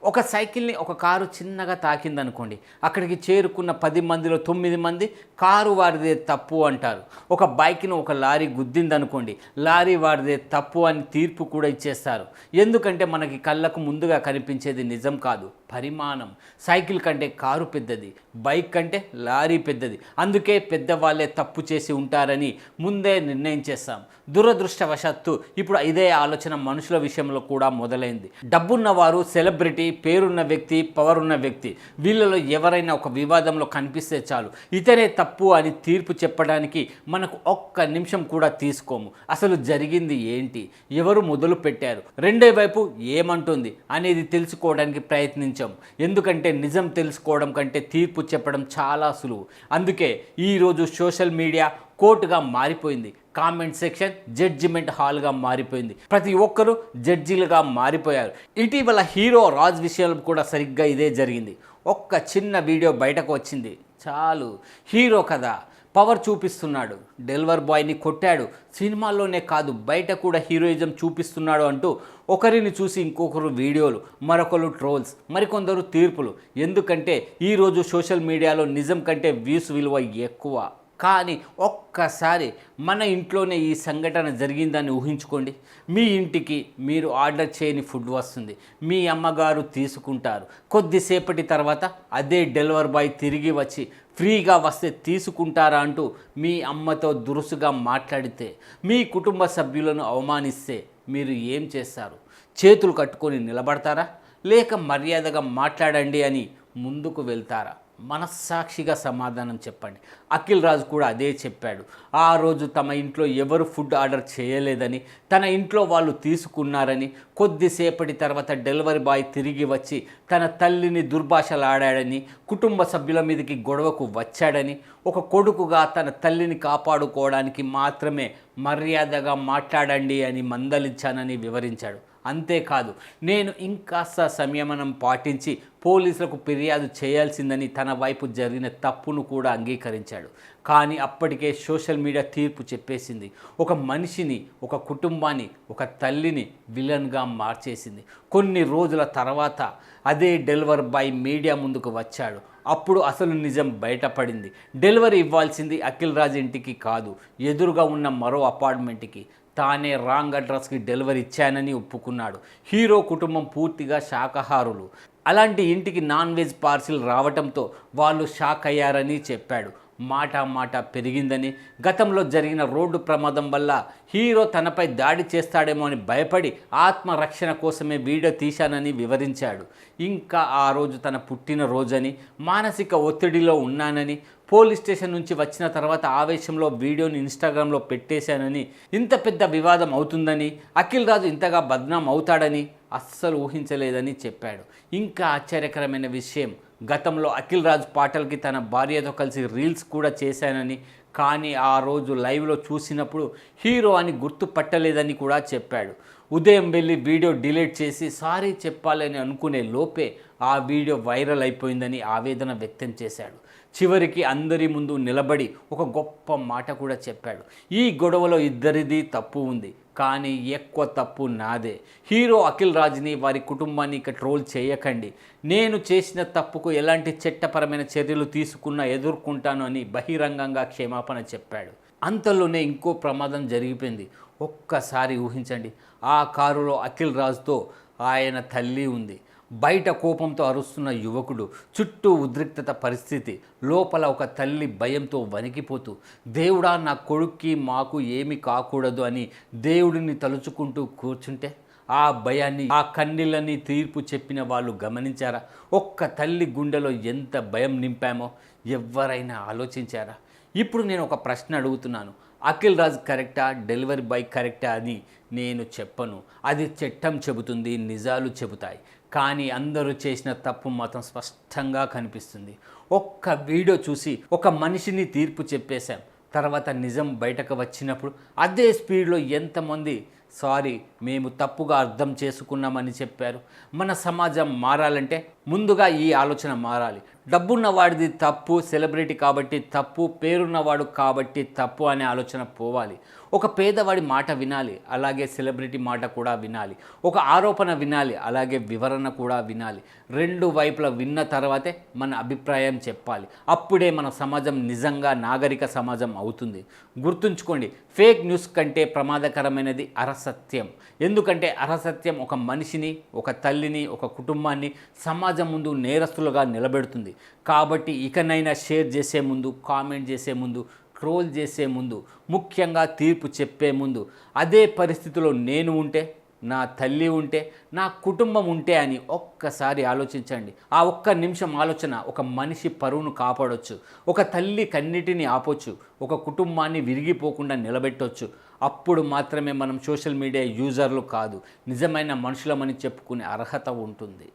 ఒక సైకిల్ని ఒక కారు చిన్నగా తాకిందనుకోండి, అక్కడికి చేరుకున్న 10 మందిలో 9 మంది కారు వారిదే తప్పు అంటారు. ఒక బైక్‌ని ఒక లారీ గుద్దిందనుకోండి, లారీ వారిదే తప్పు అని తీర్పు కూడా ఇచ్చేస్తారు. ఎందుకంటే మనకి కళ్ళకు ముందుగా కనిపించేది నిజం కాదు, పరిమాణం. సైకిల్ కంటే కారు పెద్దది, బైక్ కంటే లారీ పెద్దది. అందుకే పెద్దవాళ్ళే తప్పు చేసి ఉంటారని ముందే నిర్ణయించేస్తాం. దురదృష్టవశాత్తు ఇప్పుడు ఇదే ఆలోచన మనుషుల విషయంలో కూడా మొదలైంది. డబ్బున్నవారు, సెలబ్రిటీ, పేరున్న వ్యక్తి, పవర్ ఉన్న వ్యక్తి, వీళ్ళలో ఎవరైనా ఒక వివాదంలో కనిపిస్తే చాలు ఇతనే తప్పు అని తీర్పు చెప్పడానికి మనకు ఒక్క నిమిషం కూడా తీసుకోము. అసలు జరిగింది ఏంటి, ఎవరు మొదలు పెట్టారు, రెండో వైపు ఏమంటుంది అనేది తెలుసుకోవడానికి ప్రయత్నించాం. ఎందుకంటే నిజం తెలుసుకోవడం కంటే తీర్పు చెప్పడం చాలా సులువు. అందుకే ఈరోజు సోషల్ మీడియా కోర్టుగా మారిపోయింది, కామెంట్ సెక్షన్ జడ్జిమెంట్ హాల్గా మారిపోయింది. ప్రతి ఒక్కరూ జడ్జిలుగా మారిపోయారు. ఇటీవల హీరో రాజ్ విషయంలో కూడా సరిగ్గా ఇదే జరిగింది. ఒక్క చిన్న వీడియో బయటకు వచ్చింది చాలు, హీరో కదా పవర్ చూపిస్తున్నాడు, డెలివర్ బాయ్ని కొట్టాడు, సినిమాల్లోనే కాదు బయట కూడా హీరోయిజం చూపిస్తున్నాడు అంటూ ఒకరిని చూసి ఇంకొకరు వీడియోలు, మరొకరు ట్రోల్స్, మరికొందరు తీర్పులు. ఎందుకంటే ఈరోజు సోషల్ మీడియాలో నిజం కంటే వ్యూస్ విలువ ఎక్కువ. కానీ ఒక్కసారి మన ఇంట్లోనే ఈ సంఘటన జరిగిందని ఊహించుకోండి. మీ ఇంటికి మీరు ఆర్డర్ చేయని ఫుడ్ వస్తుంది, మీ అమ్మగారు తీసుకుంటారు. కొద్దిసేపటి తర్వాత అదే డెలివరీ బాయ్ తిరిగి వచ్చి ఫ్రీగా వస్తే తీసుకుంటారా అంటూ మీ అమ్మతో దురుసుగా మాట్లాడితే, మీ కుటుంబ సభ్యులను అవమానిస్తే మీరు ఏం చేస్తారు? చేతులు కట్టుకొని నిలబడతారా, లేక మర్యాదగా మాట్లాడండి అని ముందుకు వెళ్తారా? మనస్సాక్షిగా సమాధానం చెప్పండి. అఖిల్ రాజ్ కూడా అదే చెప్పాడు. ఆ రోజు తమ ఇంట్లో ఎవరు ఫుడ్ ఆర్డర్ చేయలేదని, తన ఇంట్లో వాళ్ళు తీసుకున్నారని, కొద్దిసేపటి తర్వాత డెలివరీ బాయ్ తిరిగి వచ్చి తన తల్లిని దుర్భాషలాడాడని, కుటుంబ సభ్యుల మీదకి గొడవకు వచ్చాడని, ఒక కొడుకుగా తన తల్లిని కాపాడుకోవడానికి మాత్రమే మర్యాదగా మాట్లాడండి అని మందలించానని వివరించాడు. అంతేకాదు, నేను ఇంకాస్త సంయమనం పాటించి పోలీసులకు ఫిర్యాదు చేయాల్సిందని తన వైపు జరిగిన తప్పును కూడా అంగీకరించాడు. కానీ అప్పటికే సోషల్ మీడియా తీర్పు చెప్పేసింది. ఒక మనిషిని, ఒక కుటుంబాన్ని, ఒక తల్లిని విలన్గా మార్చేసింది. కొన్ని రోజుల తర్వాత అదే డెలివరీ బాయ్ మీడియా ముందుకు వచ్చాడు. అప్పుడు అసలు నిజం బయటపడింది. డెలివరీ ఇవ్వాల్సింది అఖిల్ రాజ్ ఇంటికి కాదు, ఎదురుగా ఉన్న మరో అపార్ట్మెంట్కి. తానే రాంగ్ అడ్రస్కి డెలివరీ ఇచ్చానని ఒప్పుకున్నాడు. హీరో కుటుంబం పూర్తిగా శాకాహారులు. అలాంటి ఇంటికి నాన్ వెజ్ పార్సిల్ రావడంతో వాళ్ళు షాక్ అయ్యారని చెప్పాడు. మాట పెరిగిందని, గతంలో జరిగిన రోడ్డు ప్రమాదం వల్ల హీరో తనపై దాడి చేస్తాడేమో అని భయపడి ఆత్మరక్షణ కోసమే వీడియో తీశానని వివరించాడు. ఇంకా ఆ రోజు తన పుట్టినరోజని, మానసిక ఒత్తిడిలో ఉన్నానని, పోలీస్ స్టేషన్ నుంచి వచ్చిన తర్వాత ఆవేశంలో వీడియోని ఇన్స్టాగ్రామ్లో పెట్టేశానని, ఇంత పెద్ద వివాదం అవుతుందని, అఖిల్ రాజు ఇంతగా బద్నాం అవుతాడని అస్సలు ఊహించలేదని చెప్పాడు. ఇంకా ఆశ్చర్యకరమైన విషయం, గతంలో అఖిల్ రాజ్ పాటలకి తన భార్యతో కలిసి రీల్స్ కూడా చేశానని, కానీ ఆ రోజు లైవ్లో చూసినప్పుడు హీరో అని గుర్తుపట్టలేదని కూడా చెప్పాడు. ఉదయం వెళ్ళి వీడియో డిలీట్ చేసి సారీ చెప్పాలని అనుకునే లోపే ఆ వీడియో వైరల్ అయిపోయిందని ఆవేదన వ్యక్తం చేశాడు. చివరికి అందరి ముందు నిలబడి ఒక గొప్ప మాట కూడా చెప్పాడు. ఈ గొడవలో ఇద్దరిది తప్పు ఉంది, కానీ ఎక్కువ తప్పు నాదే. హీరో అఖిల్ రాజ్ని, వారి కుటుంబాన్ని ఇక ట్రోల్ చేయకండి. నేను చేసిన తప్పుకు ఎలాంటి చట్టపరమైన చర్యలు తీసుకున్నా ఎదుర్కొంటాను అని బహిరంగంగా క్షమాపణ చెప్పాడు. అంతలోనే ఇంకో ప్రమాదం జరిగిపోయింది. ఒక్కసారి ఊహించండి, ఆ కారులో అఖిల్ రాజ్తో ఆయన తల్లి ఉంది. బయట కోపంతో అరుస్తున్న యువకుడు, చుట్టూ ఉద్రిక్తత పరిస్థితి, లోపల ఒక తల్లి భయంతో వణికిపోతూ, దేవుడా నా కొడుక్కి మాకు ఏమీ కాకూడదు అని దేవుడిని తలుచుకుంటూ కూర్చుంటే, ఆ భయాన్ని, ఆ కన్నీళ్ళని తీర్పు చెప్పిన వాళ్ళు గమనించారా? ఒక్క తల్లి గుండెలో ఎంత భయం నింపామో ఎవరైనా ఆలోచించారా? ఇప్పుడు నేను ఒక ప్రశ్న అడుగుతున్నాను. అఖిల్ రాజ్ కరెక్టా, డెలివరీ బాయ్ కరెక్టా అని నేను చెప్పను. అది చట్టం చెబుతుంది, నిజాలు చెబుతాయి. కానీ అందరూ చేసిన తప్పు మాత్రం స్పష్టంగా కనిపిస్తుంది. ఒక్క వీడియో చూసి ఒక మనిషిని తీర్పు చెప్పేశాం, తర్వాత నిజం బయటకు వచ్చినప్పుడు అదే స్పీడ్లో ఎంతమంది సారీ మేము తప్పుగా అర్థం చేసుకున్నామని చెప్పారు. మన సమాజం మారాలంటే ముందుగా ఈ ఆలోచన మారాలి. డబ్బున్న వాడిది తప్పు, సెలబ్రిటీ కాబట్టి తప్పు, పేరున్నవాడు కాబట్టి తప్పు అనే ఆలోచన పోవాలి. ఒక పేదవాడి మాట వినాలి, అలాగే సెలబ్రిటీ మాట కూడా వినాలి. ఒక ఆరోపణ వినాలి, అలాగే వివరణ కూడా వినాలి. రెండు వైపులా విన్న తర్వాతే మన అభిప్రాయం చెప్పాలి. అప్పుడే మన సమాజం నిజంగా నాగరిక సమాజం అవుతుంది. గుర్తుంచుకోండి, ఫేక్ న్యూస్ కంటే ప్రమాదకరమైనది అరసత్యం. ఎందుకంటే అరసత్యం ఒక మనిషిని, ఒక తల్లిని, ఒక కుటుంబాన్ని సమాజం ముందు నేరస్తులుగా నిలబెడుతుంది. కాబట్టి ఇకనైనా షేర్ చేసే ముందు, కామెంట్ చేసే ముందు, ట్రోల్ చేసే ముందు, ముఖ్యంగా తీర్పు చెప్పే ముందు, అదే పరిస్థితిలో నేను ఉంటే, నా తల్లి ఉంటే, నా కుటుంబం ఉంటే అని ఒక్కసారి ఆలోచించండి. ఆ ఒక్క నిమిషం ఆలోచన ఒక మనిషి పరువును కాపాడొచ్చు, ఒక తల్లి కన్నిటిని ఆపొచ్చు, ఒక కుటుంబాన్ని విరిగిపోకుండా నిలబెట్టొచ్చు. అప్పుడు మాత్రమే మనం సోషల్ మీడియా యూజర్లు కాదు, నిజమైన మనుషులమని చెప్పుకునే అర్హత ఉంటుంది.